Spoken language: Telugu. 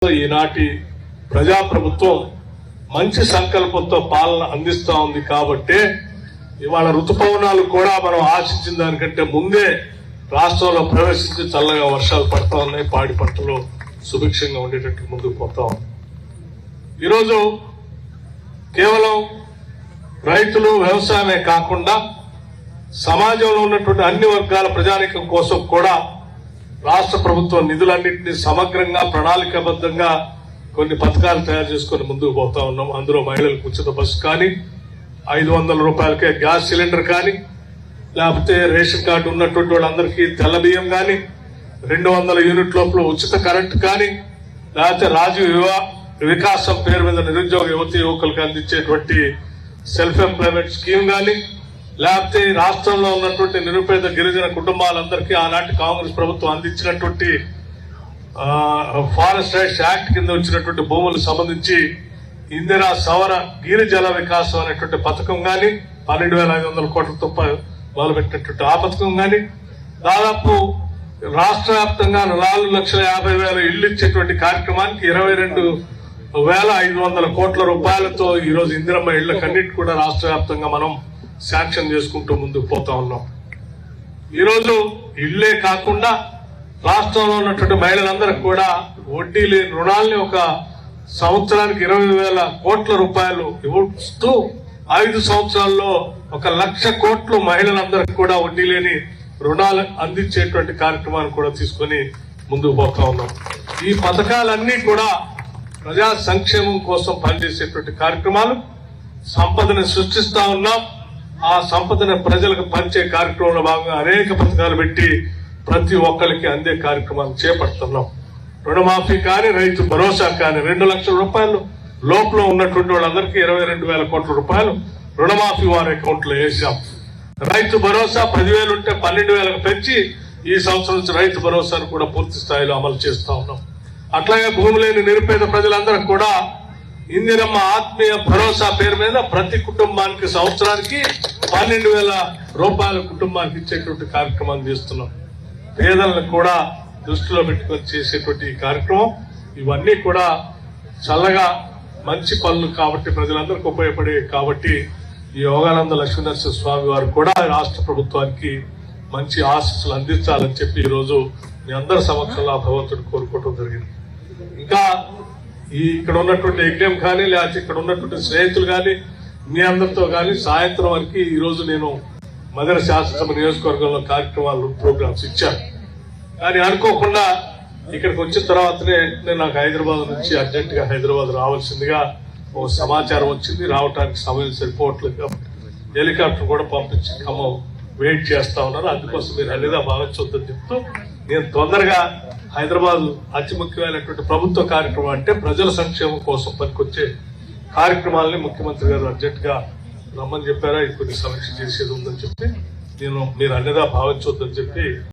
ఈనాటి ప్రజాప్రభుత్వం మంచి సంకల్పంతో పాలన అందిస్తా ఉంది కాబట్టి ఇవాళ ఋతుపవనాలు కూడా మనం ఆశించిన దానికంటే ముందే రాష్ట్రంలో ప్రవేశించి చల్లగా వర్షాలు పడతా ఉన్నాయి. పాడి పంటలు సుభిక్షంగా ఉండేటట్టు ముందుకు పోతా ఉంది. ఈరోజు కేవలం రైతులు వ్యవసాయమే కాకుండా సమాజంలో ఉన్నటువంటి అన్ని వర్గాల ప్రజానీకం కోసం కూడా రాష్ట్ర ప్రభుత్వం నిధులన్నింటినీ సమగ్రంగా ప్రణాళికాబద్ధంగా కొన్ని పథకాలు తయారు చేసుకుని ముందుకు పోతా ఉన్నాం. అందులో మహిళలకు ఉచిత బస్సు కానీ, 500 రూపాయలకే గ్యాస్ సిలిండర్ కానీ, లేకపోతే రేషన్ కార్డు ఉన్నటువంటి వాళ్ళందరికీ తెల్ల బియ్యం కానీ, 200 యూనిట్ లోపల ఉచిత కరెంట్ కానీ, లేకపోతే రాజీవ్ వికాసం పేరు మీద నిరుద్యోగ యువతి యువకులకు అందించేటువంటి సెల్ఫ్ ఎంప్లాయ్మెంట్ స్కీమ్ కానీ, లేకపోతే రాష్ట్రంలో ఉన్నటువంటి నిరుపేద గిరిజన కుటుంబాలందరికీ ఆనాటి కాంగ్రెస్ ప్రభుత్వం అందించినటువంటి ఫారెస్ట్ రైట్స్ యాక్ట్ కింద వచ్చినటువంటి భూములకు సంబంధించి ఇందిరా సౌర గిరిజల వికాసం అనేటువంటి పథకం కానీ, 12,500 కోట్లతో మొదలుపెట్టినటువంటి ఆ పథకం కానీ, దాదాపు రాష్ట్ర వ్యాప్తంగా 4,50,000 ఇళ్లు ఇచ్చేటువంటి కార్యక్రమానికి 22,500 కోట్ల రూపాయలతో ఈరోజు ఇందిరమ్మ ఇళ్లకన్నిటి కూడా రాష్ట్ర వ్యాప్తంగా మనం శాంక్షన్ చేసుకుంటూ ముందుకు పోతా ఉన్నాం. ఈరోజు ఇళ్లే కాకుండా రాష్ట్రంలో ఉన్నటువంటి మహిళలందరికీ కూడా వడ్డీ లేని రుణాలని ఒక సంవత్సరానికి 20,000 కోట్ల రూపాయలు ఇస్తూ 5 సంవత్సరాల్లో 1,00,000 కోట్లు మహిళలందరికీ కూడా వడ్డీ లేని రుణాలు అందించేటువంటి కార్యక్రమాన్ని కూడా తీసుకొని ముందుకు పోతా ఉన్నాం. ఈ పథకాలన్నీ కూడా ప్రజా సంక్షేమం కోసం పనిచేసేటువంటి కార్యక్రమాలు. సంపదను సృష్టిస్తా ఉన్నాం. ఆ సంపదను ప్రజలకు పంచే కార్యక్రమంలో భాగంగా అనేక పథకాలు పెట్టి ప్రతి ఒక్కరికి అందే కార్యక్రమాలు చేపడుతున్నాం. రుణమాఫీ కానీ, రైతు భరోసా కానీ 2 లక్షల రూపాయలు లోపల ఉన్నటువంటి వాళ్ళందరికీ 22,000 కోట్ల రూపాయలు రుణమాఫీ వారి అకౌంట్ లో వేసాం. రైతు భరోసా 10,000 ఉంటే 12,000 పెంచి ఈ సంవత్సరం నుంచి రైతు భరోసాను కూడా పూర్తి స్థాయిలో అమలు చేస్తా ఉన్నాం. అట్లాగే భూమి లేని నిరుపేద ప్రజలందరూ కూడా ఇందిరమ్మ ఆత్మీయ భరోసా పేరు మీద ప్రతి కుటుంబానికి సంవత్సరానికి 12,000 రూపాయల కుటుంబానికి ఇచ్చేటువంటి కార్యక్రమాన్ని చేస్తున్నాం. పేదలను కూడా దృష్టిలో పెట్టుకొని చేసేటువంటి ఈ కార్యక్రమం, ఇవన్నీ కూడా చల్లగా మంచి పనులు కాబట్టి ప్రజలందరికీ ఉపయోగపడే కాబట్టి ఈ యోగానంద లక్ష్మీనరసింహ స్వామి వారు కూడా రాష్ట్ర ప్రభుత్వానికి మంచి ఆశీస్సులు అందించాలని చెప్పి ఈరోజు మీ అందరి సమక్షంలో భగవంతుడు కోరుకోవడం జరిగింది. ఇంకా ఇక్కడ ఉన్నటువంటి యజ్ఞం కానీ, లేకపోతే ఇక్కడ ఉన్నటువంటి స్నేహితులు కానీ, మీ అందరితో కానీ సాయంత్రం వరకు ఈరోజు నేను మదన శాసనసభ నియోజకవర్గంలో కార్యక్రమాలు ప్రోగ్రామ్స్ ఇచ్చాను. కానీ అనుకోకుండా ఇక్కడికి వచ్చిన తర్వాతనే నాకు హైదరాబాద్ నుంచి అర్జెంట్ గా హైదరాబాద్ రావాల్సిందిగా ఓ సమాచారం వచ్చింది. రావడానికి సమయం సరిపోవట్లేదు కాబట్టి హెలికాప్టర్ కూడా పంపించి ఖమ్మం వెయిట్ చేస్తా ఉన్నారు. అందుకోసం మీరు అన్నిదా భావించొద్దని చెప్తూ నేను తొందరగా హైదరాబాద్ అతి ముఖ్యమైనటువంటి ప్రభుత్వ కార్యక్రమం అంటే ప్రజల సంక్షేమం కోసం పనికొచ్చే కార్యక్రమాలని ముఖ్యమంత్రి గారు అర్జెంట్ గా రమ్మని చెప్పారా, కొన్ని సమీక్ష చేసేది ఉందని చెప్పి మీరు అన్నిదా భావించొద్దని చెప్పి